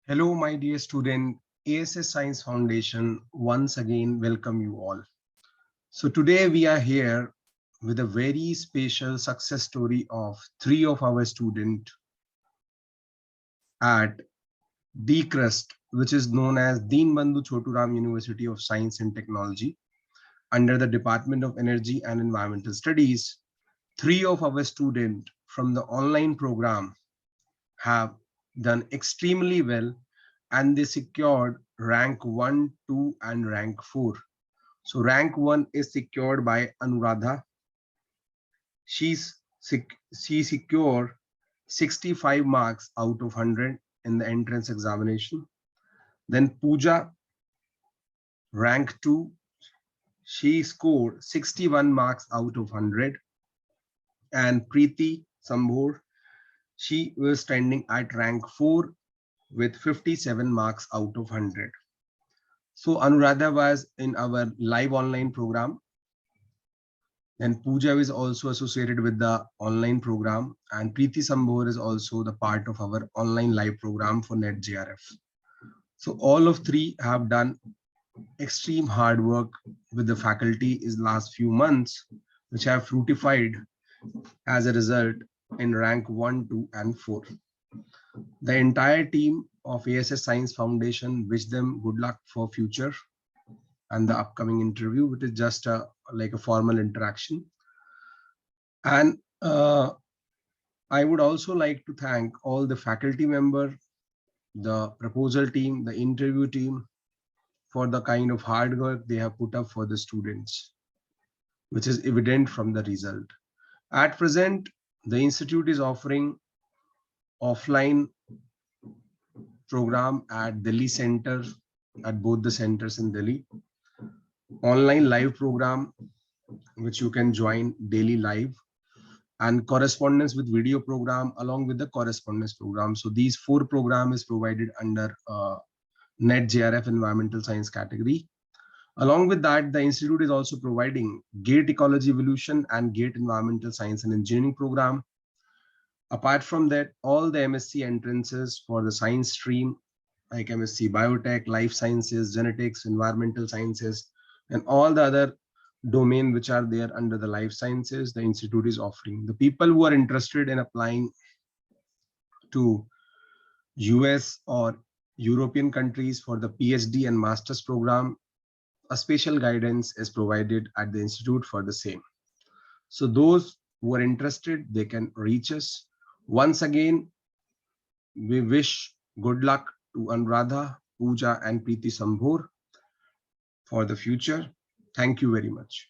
Hello, my dear student. A.S.S. Science Foundation once again welcome you all. So today we are here with a very special success story of three of our students at DCRUST, which is known as Deen Bandhu Choturam University of Science and Technology, under the Department of Energy and Environmental Studies. Three of our students from the online program have done extremely well, and they secured rank 1, 2, and rank 4. So rank 1 is secured by Anuradha. She secured 65 marks out of 100 in the entrance examination. Then Pooja, rank 2, she scored 61 marks out of 100. And Preeti Sambhor, she was standing at rank 4 with 57 marks out of 100. So Anuradha was in our live online program. Then Pooja is also associated with the online program, and Preeti Sambhor is also the part of our online live program for NET-JRF. So all of three have done extreme hard work with the faculty in last few months, which have fruitified as a result in rank 1, 2, and 4. The entire team of A.S.S. Science Foundation wish them good luck for future and the upcoming interview, which is just like a formal interaction. And I would also like to thank all the faculty members, the proposal team, the interview team, for the kind of hard work they have put up for the students, which is evident from the result. At present, the institute is offering offline program at Delhi Center, at both the centers in Delhi, online live program, which you can join daily live, and correspondence with video program along with the correspondence program. So these 4 programs is provided under NET-JRF environmental science category. Along with that, the institute is also providing GATE ecology evolution and GATE environmental science and engineering program. Apart from that, all the M.SC entrances for the science stream like M.SC biotech, life sciences, genetics, environmental sciences, and all the other domain which are there under the life sciences, the institute is offering. The people who are interested in applying to US or European countries for the PhD and master's program, a special guidance is provided at the institute for the same. So those who are interested, they can reach us. Once again, we wish good luck to Anuradha, Pooja, and Preeti Sambhor for the future. Thank you very much.